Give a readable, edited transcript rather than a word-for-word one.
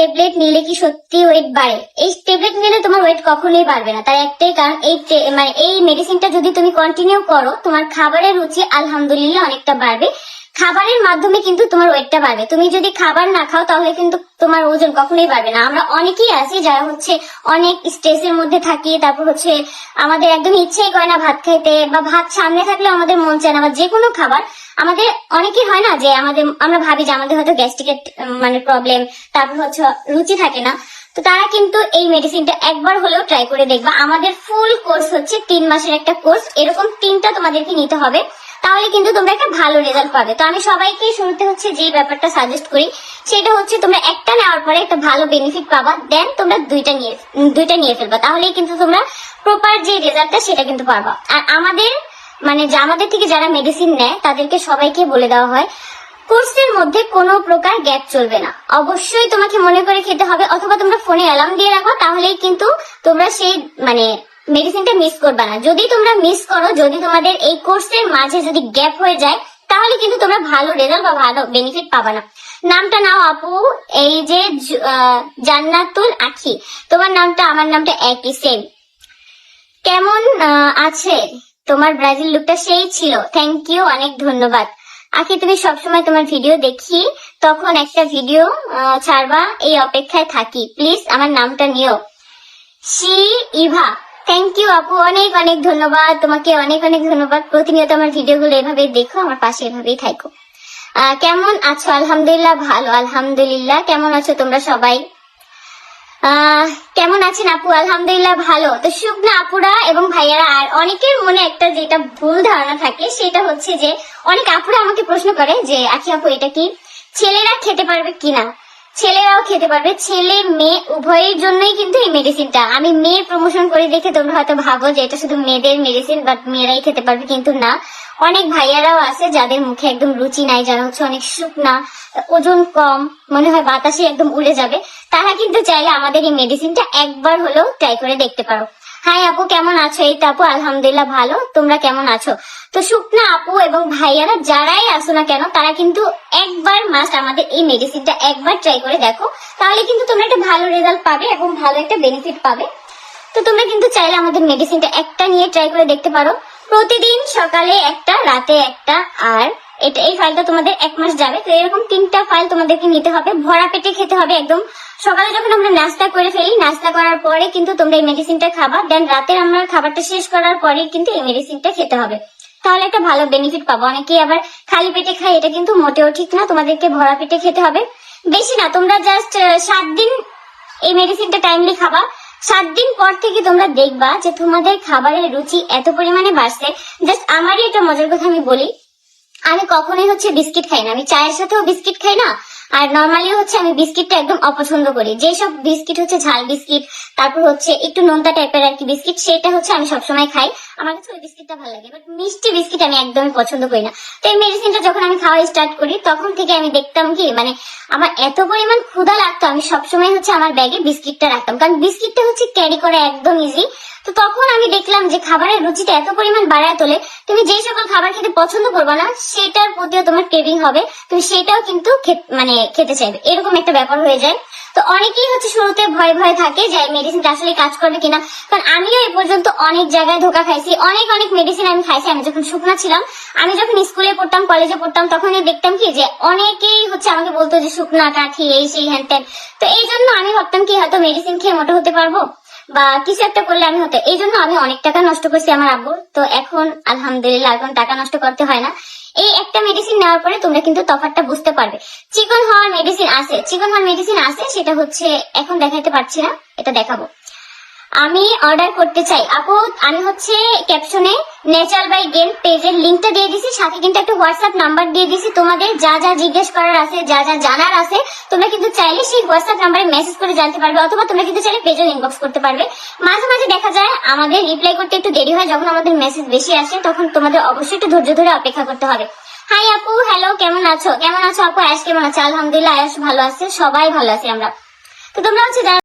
Tablet নিলে কি সত্যি ওয়েট বাড়ে? এই ট্যাবলেট নিলে তোমার ওয়েট কখনোই বাড়বে না। তার একটাই কারণ, এই মেডিসিনটা যদি তুমি কন্টিনিউ করো, তোমার খাবারের রুচি আলহামদুলিল্লাহ অনেকটা বাড়বে। খাবারের মাধ্যমে কিন্তু তোমার ওয়েটটা বাড়বে। তুমি যদি খাবার না খাও তাহলে কিন্তু তোমার ওজন কখনোই বাড়বে না। আমরা অনেকেই আছি যারা অনেক স্ট্রেসের মধ্যে থাকি, তারপর আমাদের একদম ইচ্ছেই করে না ভাত খাইতে, বা ভাত সামনে থাকলে আমাদের মন চায় না, বা যে কোনো খাবার। আমাদের অনেকেই হয় না যে আমরা ভাবি যে আমাদের হয়তো গ্যাস্ট্রিকের প্রবলেম, তারপর রুচি থাকে না। তো তারা কিন্তু এই মেডিসিনটা একবার হলেও ট্রাই করে দেখবা। আমাদের ফুল কোর্স 3 মাসের একটা কোর্স, এরকম 3টা তোমাদেরকে নিতে হবে, তাহলে কিন্তু তোমরা একটা ভালো রেজাল্ট পাবে। তো আমি সবাইকে শুরুতে যে ব্যাপারটা সাজেস্ট করি সেটা তোমরা একটা নেওয়ার পরে একটা ভালো বেনিফিট পাবা, দেন তোমরা দুইটা নিয়ে ফেলবা, তাহলেই কিন্তু তোমরা প্রপার যে রেজাল্টটা সেটা কিন্তু পাবা। আর আমাদের থেকে যারা মেডিসিন নেয় তাদেরকে সবাইকে বলে দেওয়া হয় কোর্সের মধ্যে কোনো প্রকার গ্যাপ চলবে না। অবশ্যই তোমাকে মনে করে খেতে হবে, অথবা তোমরা ফোনে অ্যালার্ম দিয়ে রাখো, তাহলেই কিন্তু তোমরা সেই মেডিসিনটা মিস করবে না। যদি তোমরা মিস করো, যদি তোমাদের এই কোর্সের মাঝে যদি গ্যাপ হয়ে যায়, তাহলে কিন্তু তোমরা ভালো রেজাল্ট বা ভালো বেনিফিট পাবা না। নামটা নাও আপু, এই যে জান্নাতুল আখি, তোমার নামটা আমার নামটা একই, সেম। কেমন আছে? তোমার ব্রাজিল লুকটা সেই ছিল, থ্যাংক ইউ, অনেক ধন্যবাদ। আখি, তুমি সবসময় তোমার ভিডিও দেখি, তখন একটা ভিডিও ছাড়বা, এই অপেক্ষায় থাকি, প্লিজ আমার নামটা নিও। ইভা, থ্যাংক ইউ আপু, অনেক অনেক ধন্যবাদ তোমাকে, অনেক অনেক ধন্যবাদ। প্রতিনিয়ত আমার ভিডিওগুলো এভাবে দেখো, আমার পাশে এভাবেই থাকো। কেমন আছো? আলহামদুলিল্লাহ ভালো, আলহামদুলিল্লাহ। কেমন আছো তোমরা সবাই? কেমন আছেন আপু? আলহামদুলিল্লাহ ভালো। তো শুকনা আপুরা এবং ভাইয়ারা, আর অনেকের মনে একটা যেটা ভুল ধারণা থাকে সেটা যে অনেক আপুরা আমাকে প্রশ্ন করে যে আখি আপু, এটা কি ছেলেরা খেতে পারবে কিনা? ছেলেরাও খেতে পারবে, ছেলে মেয়ে উভয়ের জন্যই কিন্তু এই মেডিসিনটা। আমি মেয়ে প্রমোশন করি দেখে তোমরা হয়তো ভাবো যে এটা শুধু মেয়েদের মেডিসিন, বাট মেয়েরাই খেতে পারবে, কিন্তু না। অনেক ভাইয়ারাও আছে যাদের মুখে একদম রুচি নাই, যারা অনেক শুকনা, ওজন কম, মনে হয় বাতাসে একদম উড়ে যাবে, তারা কিন্তু চাইলে আমাদের এই মেডিসিনটা একবার হলেও ট্রাই করে দেখতে পারো। হাই আপু, কেমন আছো? এই তো আপু আলহামদুলিল্লাহ ভালো, তোমরা কেমন আছো? তো শুকনা আপু এবং ভাইয়ারা যারাই আসো না কেন, তারা কিন্তু একবার মাস্ট আমাদের এই মেডিসিনটা একবার ট্রাই করে দেখো, তাহলে কিন্তু তোমরা একটা ভালো রেজাল্ট পাবে এবং ভালো একটা বেনিফিট পাবে। তো তোমরা কিন্তু চাইলে আমাদের মেডিসিনটা একটা নিয়ে ট্রাই করে দেখতে পারো। প্রতিদিন সকালে একটা, রাতে একটা, আর এই ফাইলটা তোমাদের 1 মাস যাবে। তো এরকম 3টা ফাইল তোমাদেরকে নিতে হবে, ভরা পেটে খেতে হবে। একদম সকালে যখন আমরা নাস্তা করে ফেলি, নাস্তা করার পরে কিন্তু তোমরা এই মেডিসিনটা খাবা, দেন রাতে আমরা খাবারটা শেষ করার পরে কিন্তু এই মেডিসিনটা খেতে হবে, তাহলে একটা ভালো বেনিফিট পাবো। অনেকেই আবার খালি পেটে খাই, এটা কিন্তু মোটেও ঠিক না। তোমাদেরকে ভরা পেটে খেতে হবে, বেশি না। তোমরা জাস্ট 7 দিন এই মেডিসিনটা টাইমলি খাবা। 7 দিন পর থেকে তোমরা দেখবা যে তোমাদের খাবারের রুচি এত পরিমাণে বাড়ছে। জাস্ট আমারই একটা মজার কথা আমি বলি, আমি কখনোই বিস্কিট খাই না, আমি চায়ের সাথেও বিস্কিট খাই না। আর নর্মালি আমি বিস্কিটটা একদম অপছন্দ করি। যেসব বিস্কিট ঝাল বিস্কিট, তারপর একটু নোনতা টাইপের আর কি বিস্কিট, সেটা আমি সবসময় খাই, আমার কাছে ওই বিস্কিটটা ভালো লাগে। বাট মিষ্টি বিস্কিট আমি একদমই পছন্দ করি না। তো এই মেডিসিনটা যখন আমি খাওয়া স্টার্ট করি, তখন থেকে আমি দেখতাম কি আমার এত পরিমাণ ক্ষুধা লাগতো, আমি সবসময় আমার ব্যাগে বিস্কিটটা রাখতাম, কারণ বিস্কিটটা ক্যারি করা একদম ইজি। তো তখন আমি দেখলাম যে খাবারের রুচিটা এত পরিমাণ বাড়ায় তোলে, তুমি যে সকল খাবার খেতে পছন্দ করবে না সেটার প্রতিও তোমার ক্রেভিং হবে, তুমি সেটাও কিন্তু খেতে চাইবে, এরকম একটা ব্যাপার হয়ে যায়। তো অনেকেই শুরুতে ভয় ভয় থাকে যে মেডিসিনটা আসলে কাজ করবে কিনা, কারণ আমিও এ পর্যন্ত অনেক জায়গায় ধোকা খাইছি, অনেক মেডিসিন আমি খাইছি। আমি যখন শুকনা ছিলাম, আমি যখন স্কুলে পড়তাম, কলেজে পড়তাম, তখন দেখতাম কি যে অনেকেই আমাকে বলতো যে শুকনা কাঠি, এই সেই হ্যান ত্যান। তো এই জন্য আমি ভাবতাম কি হয়তো মেডিসিন খেয়ে মোটা হতে পারবো, বা কিছু একটা করলে আমি হতে, এই জন্য আমি অনেক টাকা নষ্ট করছি আমার আব্বুর। তো এখন আলহামদুলিল্লাহ এখন টাকা নষ্ট করতে হয় না। এই একটা মেডিসিন নেওয়ার পরে তোমরা কিন্তু তফাৎটা বুঝতে পারবে। চিকন হওয়ার মেডিসিন আছে, সেটা এখন দেখাইতে পারছি না, এটা দেখাবো। আমি অর্ডার করতে চাই আপু, আমি ক্যাপশনে নেচার বাই গেম পেজের লিঙ্কটা দিয়ে দিছি, সাথে কিন্তু একটা হোয়াটসঅ্যাপ নাম্বার দিয়ে দিছি। তোমাদের যা যা জিজ্ঞেস করার আছে, যা যা জানার আছে, তোমরা কিন্তু চাইলে সেই হোয়াটসঅ্যাপ নাম্বারে মেসেজ করে জানতে পারবে, অথবা তোমরা কিন্তু চাইলে পেজে ইনবক্স করতে পারবে। মাঝে মাঝে দেখা যায় আমাদের রিপ্লাই করতে একটু দেরি হয়, যখন আমাদের মেসেজ বেশি আসে তখন তোমাদের অবশ্যই একটু ধৈর্য ধরে অপেক্ষা করতে হবে। হাই আপু, হ্যালো, কেমন আছো? আপু? আয়াস কেমন আছে? আলহামদুলিল্লাহ, আয়াস ভালো আছে, সবাই ভালো আছে আমরা। তো তোমরা